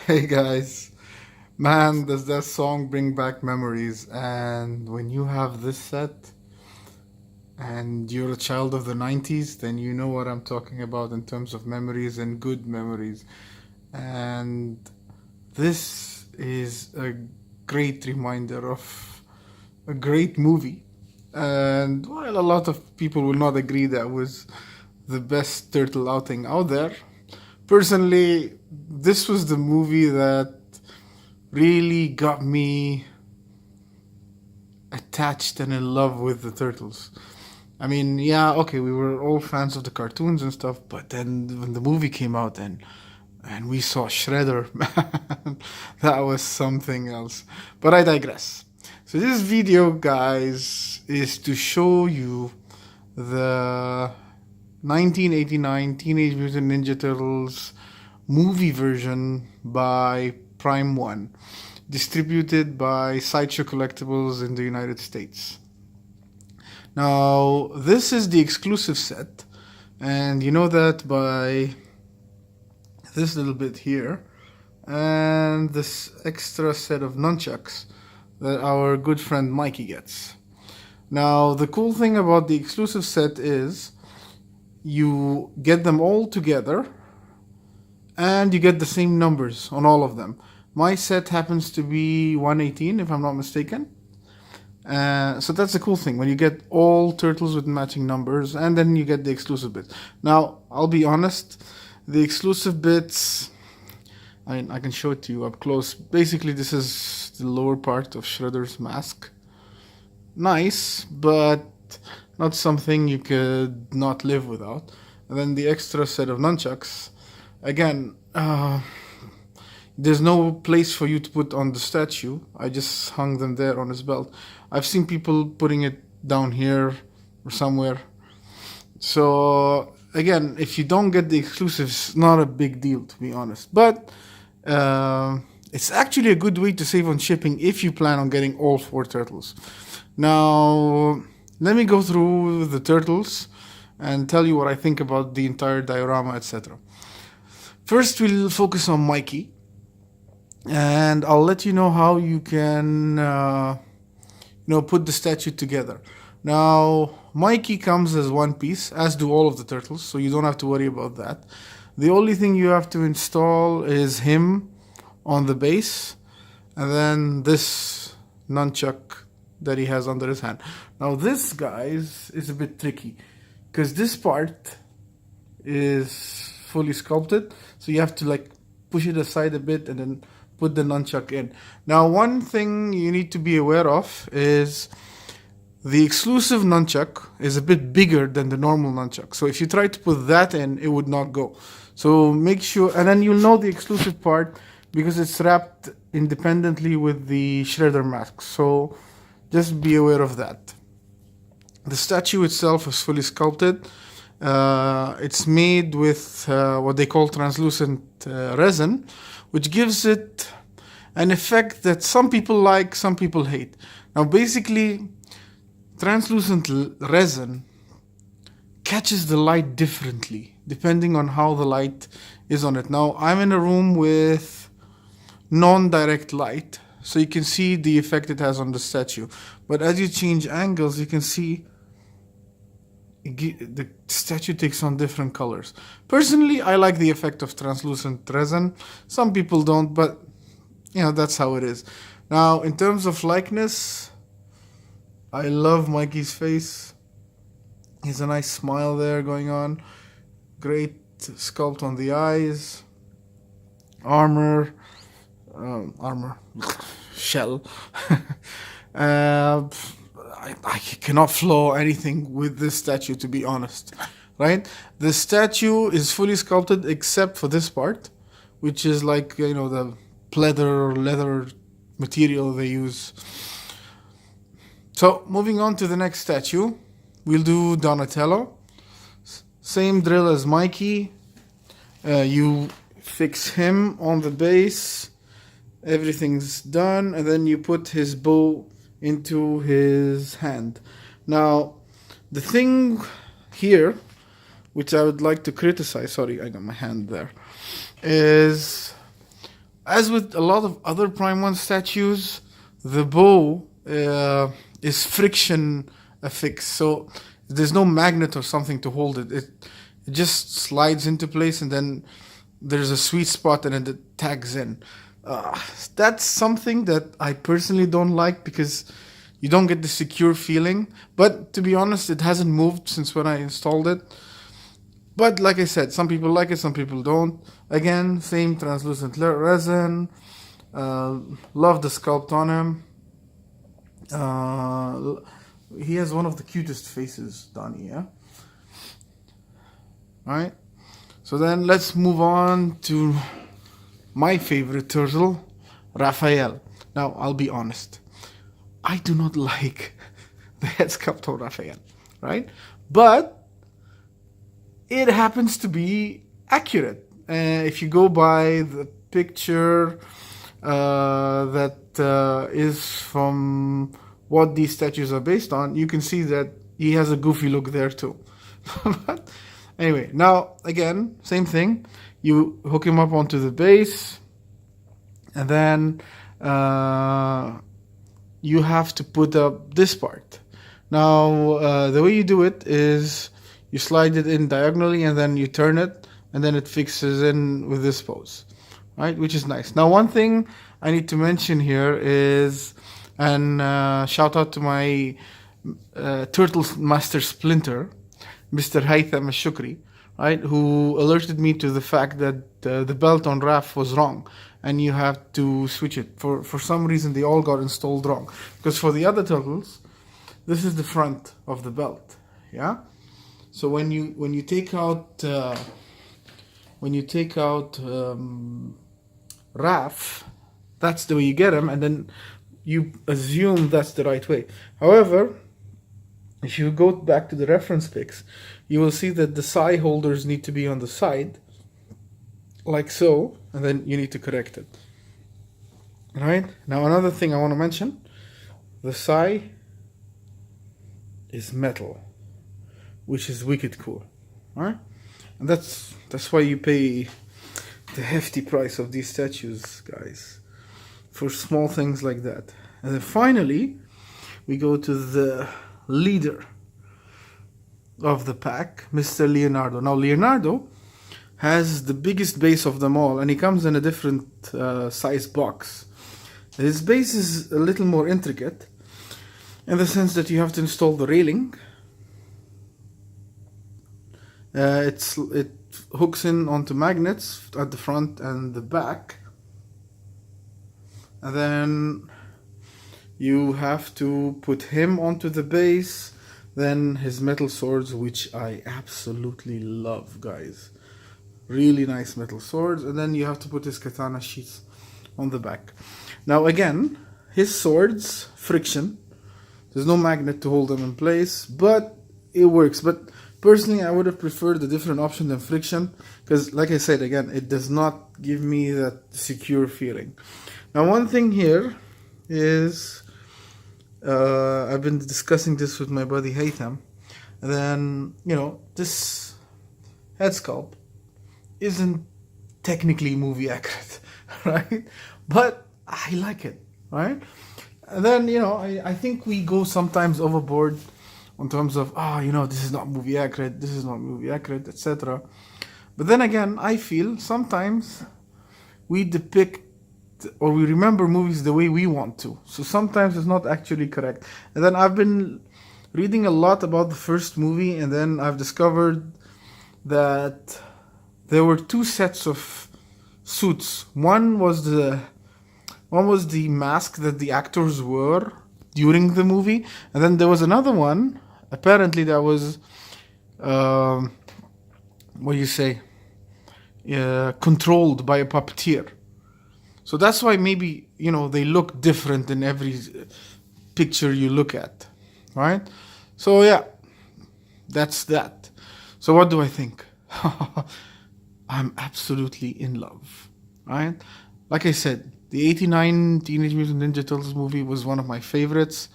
Hey guys, man, does that song bring back memories? And when you have this set and you're a child of the 90s, then you know what I'm talking about in terms of memories and good memories. And this is a great reminder of a great movie. And while a lot of people will not agree that was the best turtle outing out there, personally, this was the movie that really got me attached and in love with the turtles. I mean, yeah, okay, we were all fans of the cartoons and stuff, but then when the movie came out and we saw Shredder, man, that was something else. But I digress. So this video, guys, is to show you the 1989 Teenage Mutant Ninja Turtles movie version by Prime 1, distributed by Sideshow Collectibles in the United States. Now, this is the exclusive set, and you know that by this little bit here, and this extra set of nunchucks that our good friend Mikey gets. Now, the cool thing about the exclusive set is you get them all together, and you get the same numbers on all of them. My set happens to be 118, if I'm not mistaken. So that's the cool thing, when you get all turtles with matching numbers, and then you get the exclusive bits. Now, I'll be honest, the exclusive bits, I mean, I can show it to you up close. Basically, this is the lower part of Shredder's mask. Nice, but not something you could not live without. And then the extra set of nunchucks. Again, there's no place for you to put on the statue. I just hung them there on his belt. I've seen people putting it down here or somewhere. So again, if you don't get the exclusives, it's not a big deal, to be honest. But it's actually a good way to save on shipping if you plan on getting all 4 turtles. Now, let me go through the turtles and tell you what I think about the entire diorama, etc. First, we'll focus on Mikey, and I'll let you know how you can put the statue together. Now, Mikey comes as one piece, as do all of the turtles, so you don't have to worry about that. The only thing you have to install is him on the base, and then this nunchuck that he has under his hand. Now, this, guys, is a bit tricky, because this part is fully sculpted, so you have to like push it aside a bit and then put the nunchuck in. Now, one thing you need to be aware of is the exclusive nunchuck is a bit bigger than the normal nunchuck. So if you try to put that in, it would not go. So make sure, and then you'll know the exclusive part because it's wrapped independently with the Shredder mask. So just be aware of that. The statue itself is fully sculpted. It's made with what they call translucent resin, which gives it an effect that some people like, some people hate. Now, basically, translucent resin catches the light differently, depending on how the light is on it. Now, I'm in a room with non-direct light, so you can see the effect it has on the statue. But as you change angles, you can see the statue takes on different colors. Personally, I like the effect of translucent resin. Some people don't, but that's how it is. Now, in terms of likeness, I love Mikey's face. He's a nice smile there going on. Great sculpt on the eyes. Armor. Shell. I cannot flaw anything with this statue, to be honest, right? The statue is fully sculpted except for this part, which is like, the pleather or leather material they use. So moving on to the next statue, we'll do Donatello. Same drill as Mikey. You fix him on the base. Everything's done, and then you put his bow into his hand. Now, the thing here which I would like to criticize, sorry, I got my hand there, is as with a lot of other Prime 1 statues, the bow is friction affixed. So there's no magnet or something to hold it. It just slides into place, and then there's a sweet spot, and it tags in. That's something that I personally don't like, because you don't get the secure feeling. But to be honest, it hasn't moved since when I installed it. But like I said, some people like it, some people don't. Again, same translucent resin. Love the sculpt on him. He has one of the cutest faces, Donnie, yeah? Alright, so then let's move on to my favorite turtle, Raphael. Now, I'll be honest. I do not like the head sculpt of Raphael, right? But it happens to be accurate. If you go by the picture that is from what these statues are based on, you can see that he has a goofy look there too. But anyway, now again, same thing. You hook him up onto the base, and then you have to put up this part. Now, the way you do it is you slide it in diagonally, and then you turn it, and then it fixes in with this pose, right? Which is nice. Now, one thing I need to mention here is, and shout out to my Turtles Master Splinter, Mr. Haytham Al-Shukri, right, who alerted me to the fact that the belt on Raph was wrong, and you have to switch it. For some reason, they all got installed wrong. Because for the other turtles, this is the front of the belt, yeah. So when you take out Raph, that's the way you get him, and then you assume that's the right way. However, if you go back to the reference pics, you will see that the sigh holders need to be on the side, like so, and then you need to correct it. Right? Now, another thing I want to mention, the sigh is metal, which is wicked cool. Right? And that's why you pay the hefty price of these statues, guys, for small things like that. And then finally, we go to the leader of the pack, Mr. Leonardo. Now, Leonardo has the biggest base of them all, and he comes in a different size box. His base is a little more intricate, in the sense that you have to install the railing. It hooks in onto magnets at the front and the back, and then you have to put him onto the base, then his metal swords, which I absolutely love, guys. Really nice metal swords, and then you have to put his katana sheaths on the back. Now again, his swords, friction. There's no magnet to hold them in place, but it works. But personally, I would have preferred a different option than friction, because like I said, again, it does not give me that secure feeling. Now, one thing here is, I've been discussing this with my buddy Haytham, and then, this head sculpt isn't technically movie accurate, right? But I like it, right? And then, I think we go sometimes overboard in terms of, this is not movie accurate, this is not movie accurate, etc. But then again, I feel sometimes we depict or we remember movies the way we want to. So sometimes it's not actually correct. And then I've been reading a lot about the first movie, and then I've discovered that there were two sets of suits. One was the mask that the actors wore during the movie, and then there was another one, apparently, that was controlled by a puppeteer. So that's why maybe, they look different in every picture you look at, right? So yeah, that's that. So what do I think? I'm absolutely in love, right? Like I said, the 89 Teenage Mutant Ninja Turtles movie was one of my favorites,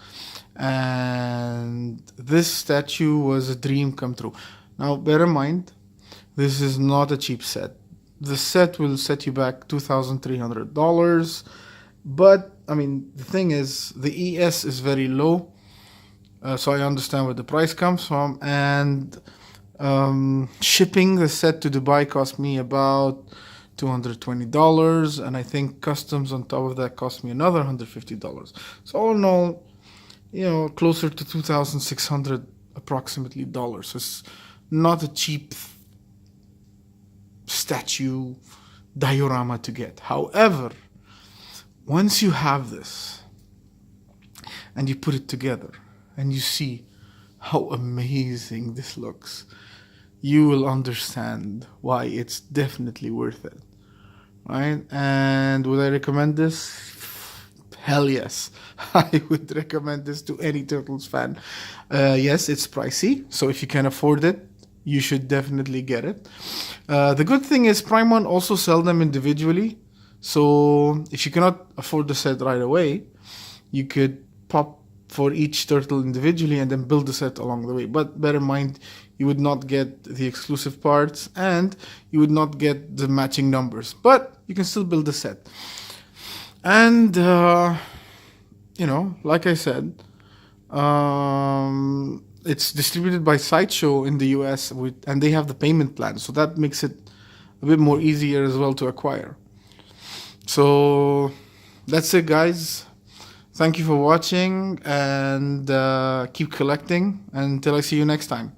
and this statue was a dream come true. Now, bear in mind, this is not a cheap set. The set will set you back $2,300. But, I mean, the thing is, the ES is very low. So I understand where the price comes from. And shipping the set to Dubai cost me about $220. And I think customs on top of that cost me another $150. So all in all, closer to 2,600 approximately dollars. So it's not a cheap statue diorama to get. However, once you have this and you put it together and you see how amazing this looks, you will understand why it's definitely worth it, right? And would I recommend this? Hell yes. I would recommend this to any Turtles fan. Yes, it's pricey, so if you can afford it, you should definitely get it. The good thing is Prime One also sell them individually. So if you cannot afford the set right away, you could pop for each turtle individually and then build the set along the way. But bear in mind, you would not get the exclusive parts and you would not get the matching numbers. But you can still build the set. And, like I said, it's distributed by Sideshow in the US, and they have the payment plan. So that makes it a bit more easier as well to acquire. So that's it, guys. Thank you for watching, and keep collecting until I see you next time.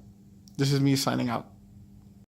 This is me signing out.